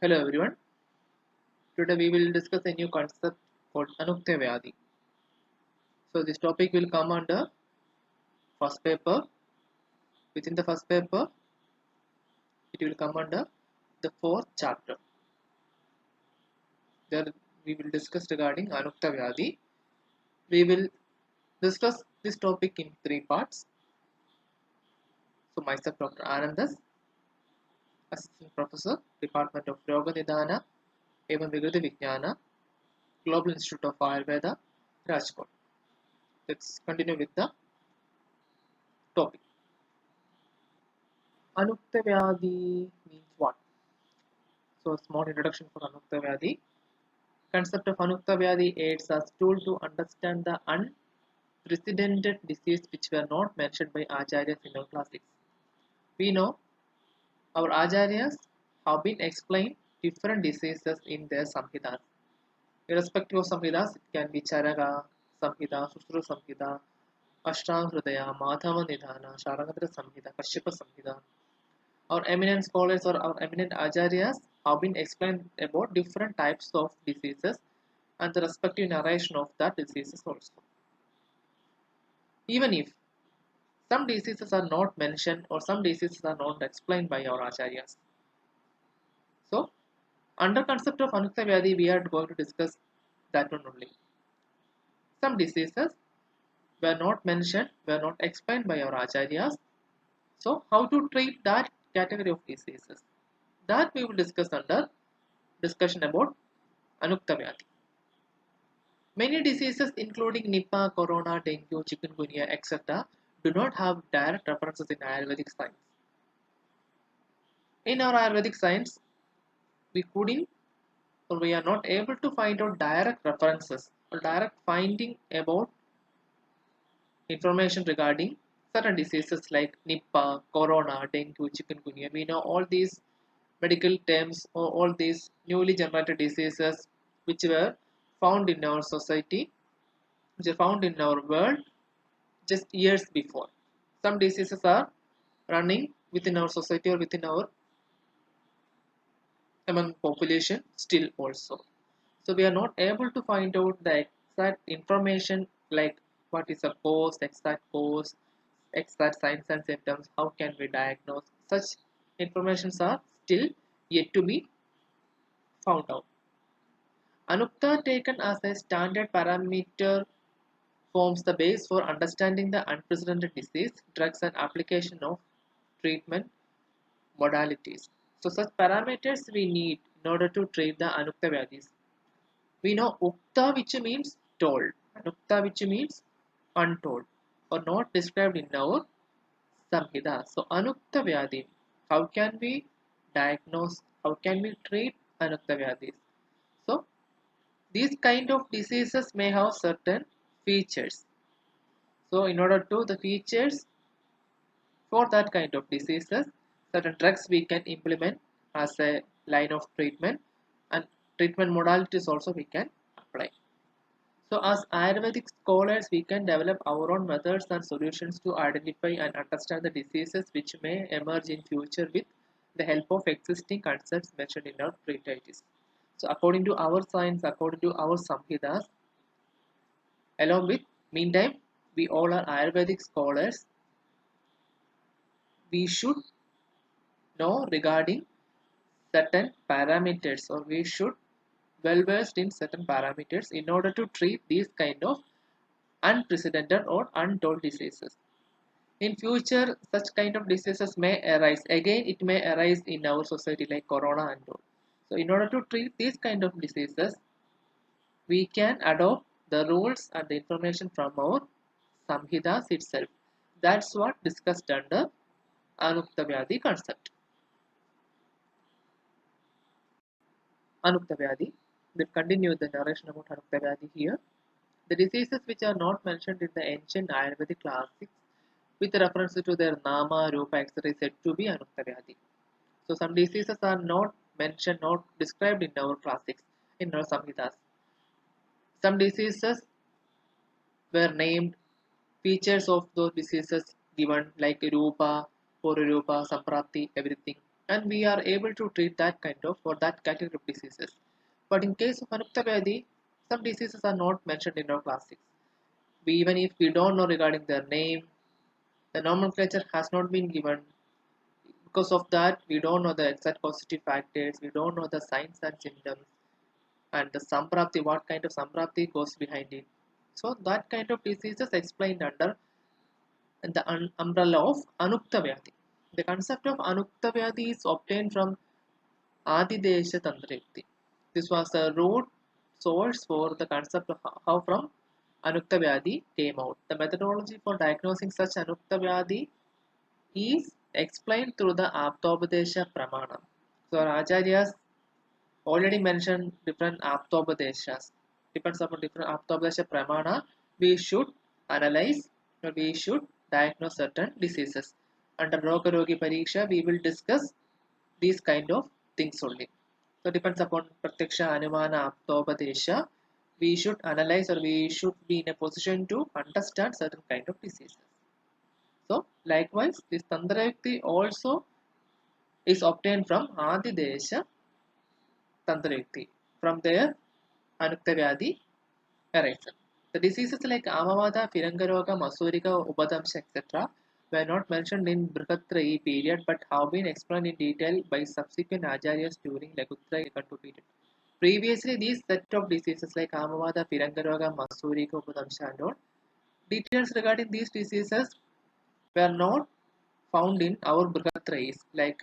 Hello everyone. Today we will discuss a new concept called Anukta Vyadi. So this topic will come under first paper. Within the first paper, it will come under the fourth chapter. There we will discuss regarding Anukta Vyadi. We will discuss this topic in three parts. So myself, Dr. Anandas, Assistant Professor, Department of Roga Nidhana, Evam Vigrudi Vijnana, Global Institute of Ayurveda, Rajkot. Let's continue with the topic. Anukta Vyadi means what? So, small introduction for Anukta Vyadi. Concept of Anukta Vyadi aids us tool to understand the unprecedented disease which were not mentioned by Acharyas in our classics. We know our Acharyas have been explained different diseases in their Samhitas. Irrespective of Samhitas, it can be Charaka Samhita, Susru Samhita, Ashtang Hridaya, Madhava Nidhana, Sharangadra Samhita, Kashyapa Samhita. Our eminent scholars or our eminent acharyas have been explained about different types of diseases and the respective narration of that diseases also. Even if some diseases are not mentioned or some diseases are not explained by our acharyas. So, under concept of Anukta Vyadi, we are going to discuss that one only. Some diseases were not mentioned, were not explained by our acharyas. So, how to treat that category of diseases? That we will discuss under discussion about Anukta Vyadi. Many diseases including Nipah, Corona, Dengue, Chikungunya, etc. do not have direct references in Ayurvedic science. In our Ayurvedic science, we couldn't or we are not able to find out direct references or direct finding about information regarding certain diseases like Nipah, Corona, Dengue, Chikungunya. We know all these medical terms or all these newly generated diseases which were found in our society, which are found in our world just years before. Some diseases are running within our society or within our among population still also. So we are not able to find out the exact information like what is the cause, exact signs and symptoms, how can we diagnose. Such informations are still yet to be found out. Anukta taken as a standard parameter forms the base for understanding the unprecedented disease, drugs and application of treatment modalities. So such parameters we need in order to treat the Anukta Vyadis. We know Ukta which means told, Anukta which means untold or not described in our Samhita. So Anukta Vyadi, how can we diagnose, how can we treat Anukta Vyadis? So these kind of diseases may have certain features. So in order to the features for that kind of diseases, certain drugs we can implement as a line of treatment and treatment modalities also we can apply. So as Ayurvedic scholars, we can develop our own methods and solutions to identify and understand the diseases which may emerge in future with the help of existing concepts mentioned in our treatises. So according to our science, according to our Samhitas, along with meantime, we all are Ayurvedic scholars, we should know regarding certain parameters or we should well versed in certain parameters in order to treat these kind of unprecedented or untold diseases. In future, such kind of diseases may arise. Again, it may arise in our society like corona and all. So, in order to treat these kind of diseases, we can adopt the rules and the information from our Samhitas itself. That's what discussed under Anukta Vyadi concept. Anukta Vyadi. We'll continue the narration about Anukta Vyadi here. The diseases which are not mentioned in the ancient Ayurvedic classics with reference to their Nama, Rupa, etc. is said to be Anukta Vyadi. So some diseases are not mentioned, not described in our classics, in our Samhitas. Some diseases were named, features of those diseases given like Rupa, Rupa, Samprapti, everything. and we are able to treat that kind of or that category of diseases. But in case of Anukta Vyadhi, some diseases are not mentioned in our classics. Even if we don't know regarding their name, the nomenclature has not been given. Because of that, we don't know the exact causative factors, we don't know the signs and symptoms, and the samprapti, what kind of samprapti goes behind it. So that kind of diseases explained under the umbrella of Anukta Vyadhi. The concept of Anukta Vyadhi is obtained from Adidesha Tantrayukti. This was the root source for the concept of how from Anukta Vyadhi came out. The methodology for diagnosing such Anukta Vyadhi is explained through the Aptopadesha Pramana. So our Acharyas already mentioned different Aptopadeshas. Depends upon different Aptopadesha Pramana, we should analyze or we should diagnose certain diseases. Under Roga Rogi Pariksha, we will discuss these kind of things only. So depends upon Pratyaksha, Anumana, Aptopadesha, we should analyze or we should be in a position to understand certain kind of diseases. So likewise, this Tantrayukti also is obtained from Adidesha Tantrayukti. From there, Anukta Vyadhi arises. The diseases like Amavada, Pirangaroga, Masurika, Ubadamsha, etc. were not mentioned in Brihatrayi period but have been explained in detail by subsequent Acharyas during Lagutra Kantu period. Previously, these set of diseases like Amavada, Pirangaroga, Masurika, Ubadamsha and all, details regarding these diseases were not found in our Brihatrayis like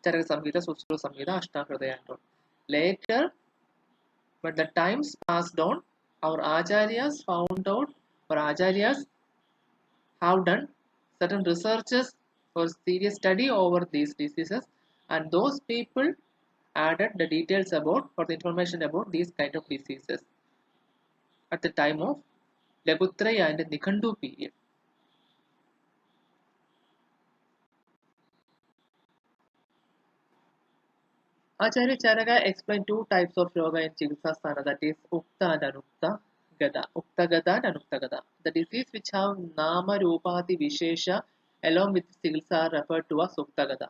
Charaka Samhita, Susru Samhita, Ashtanga and all. Later, when the times passed on, our Acharyas found out, or Acharyas have done certain researches or serious study over these diseases, and those people added the details about or the information about these kind of diseases at the time of Lagutraya and Nikhandu period. Acharya Charaka explained two types of yoga in Chikitsasthana, that is Ukta and Anukta Gada. Ukta Gada and Anukta Gada. The disease which have Nama Rupati Vishesha along with Chikitsa are referred to as Ukta Gada.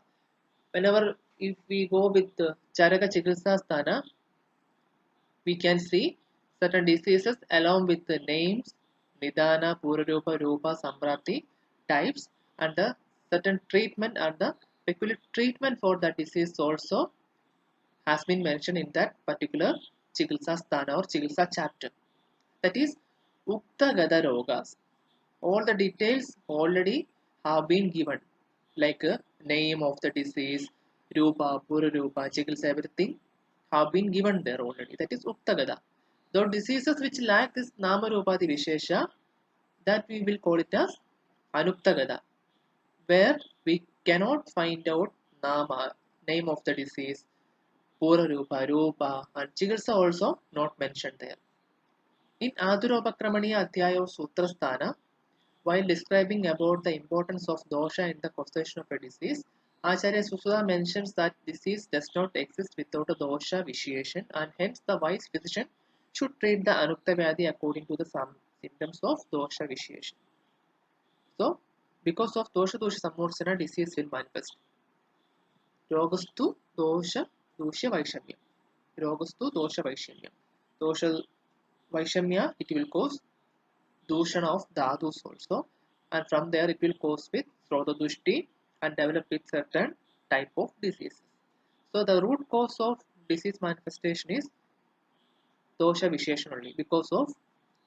Whenever if we go with Charaka Chikitsasthana, we can see certain diseases along with the names, Nidana, Purarupa, Rupa, Samprapti types, and the certain treatment and the peculiar treatment for that disease also has been mentioned in that particular Chikitsa Sthana or Chikitsa chapter. That is Ukta Gada Rogas. All the details already have been given, like name of the disease, Rupa, Pururupa, Chikitsa, everything have been given there already. That is Ukta Gada. Those diseases which lack this Nama Rupadi Vishesha, that we will call it as Anukta Gada, where we cannot find out Nama, name of the disease, Pura Rupa, Rupa, and Chikitsa also not mentioned there. In Adurobakramaniya Adhyaya of Sutrasthana, while describing about the importance of dosha in the causation of a disease, Acharya Susuda mentions that disease does not exist without a dosha vitiation and hence the wise physician should treat the Anukta Vyadhi according to the symptoms of dosha vitiation. So, because of dosha dosha sammorsana, disease will manifest. Rogastu dosha dosha vaishamya. Rogastu dosha vaishamya. Dosha vaishamya, it will cause Dushana of Dhadus also, and from there it will cause with Srodadushti and develop with certain type of diseases. So the root cause of disease manifestation is dosha visheshan only because of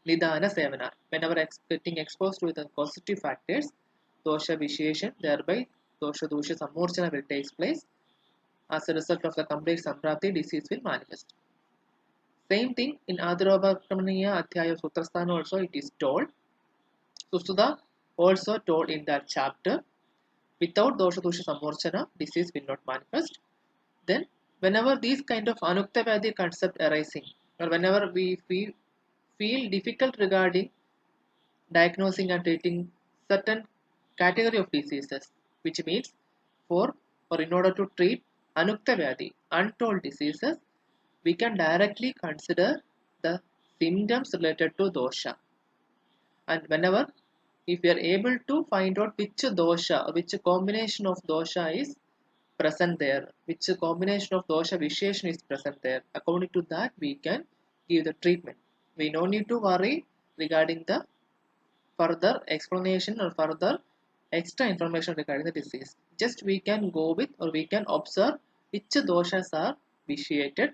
Nidana Sevana. Whenever getting exposed to the causative factors, dosha visheshan, thereby dosha dosha samorchana will take place. As a result of the complete samprapti, disease will manifest. Same thing in Adharabhakramaniya Adhyaya Sutrasthana also it is told. Susuda also told in that chapter, without dosha dosha samorchana, disease will not manifest. Then, whenever these kind of Anukta Vyadhi concept arising, or whenever we feel difficult regarding diagnosing and treating certain category of diseases, which means for or in order to treat Anukta Vyadhi, untold diseases, we can directly consider the symptoms related to dosha. And whenever if we are able to find out which dosha, which combination of dosha is present there, which combination of dosha visheshana is present there. According to that, we can give the treatment. We no need to worry regarding the further explanation or further extra information regarding the disease. Just we can go with or we can observe which doshas are vitiated,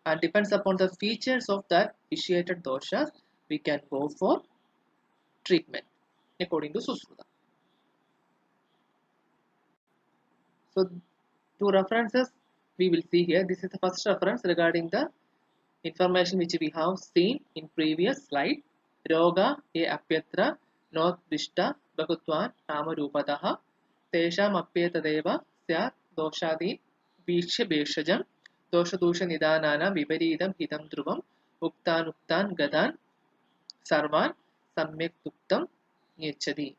and depends upon the features of that vitiated doshas, we can go for treatment according to Susruta. So two references we will see here. This is the first reference regarding the information which we have seen in previous slide. Roga ye apyatra not dishta bahutvan namarupataha tesham apyatadeva syat doshadi vishya beshajam dosha dosha nidanana viparidam hitam dhruvam uktan gadan sarvan samyak tuktam nyachadi.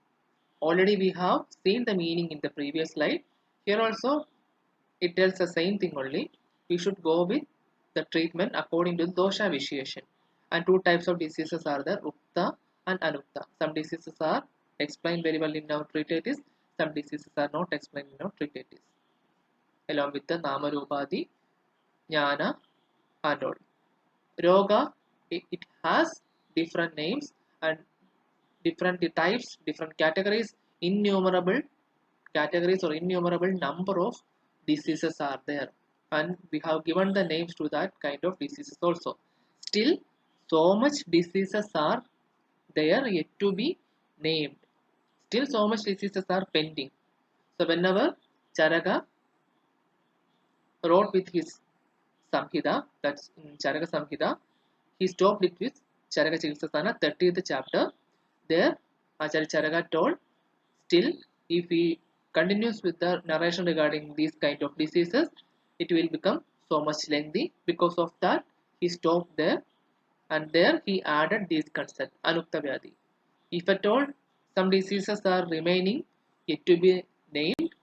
Already we have seen the meaning in the previous slide. Here also it tells the same thing only. We should go with the treatment according to dosha vitiation. And two types of diseases are there, Ukta and Anukta. Some diseases are explained very well in our treatises, some diseases are not explained in our treatises. Along with the Namarupadi, Jnana and all. Roga, it has different names and different types, different categories, innumerable categories or innumerable number of diseases are there, and we have given the names to that kind of diseases also. Still, so much diseases are there yet to be named. Still, so much diseases are pending. So, whenever Charaka wrote with his Samhita, that's in Charaka Samhita, he stopped it with Charaka Chikitsasana, 30th chapter. There, Acharya Charaka told, still, if he continues with the narration regarding these kind of diseases, it will become so much lengthy. Because of that, he stopped there, and there he added these concepts, Anukta Vyadhi. If at all some diseases are remaining yet to be named,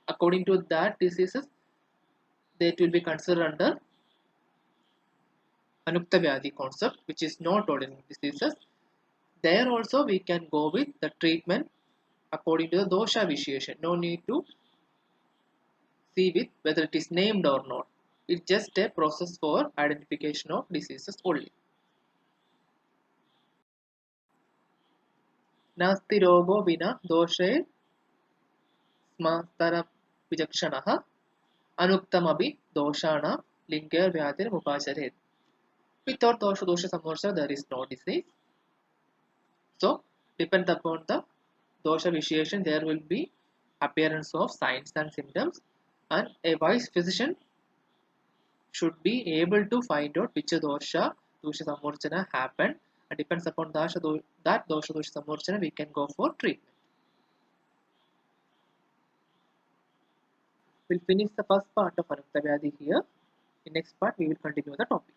according to that diseases, that will be considered under Anukta Vyadhi concept, which is not ordinary diseases. There also we can go with the treatment according to the dosha vitiation. No need to see with whether it is named or not. It's just a process for identification of diseases only. Nasti rogo vina doshe smatara vijakshanaha anuktamabi doshana linger vyadir mupacharet. Without dosha samorsa, there is no disease. So, depend upon the dosha vitiation, there will be appearance of signs and symptoms, and a wise physician should be able to find out which dosha samorchana happened, and depends upon that dosha samorchana we can go for treatment. We'll finish the first part of Anukta Vyadhi here. In next part we will continue the topic.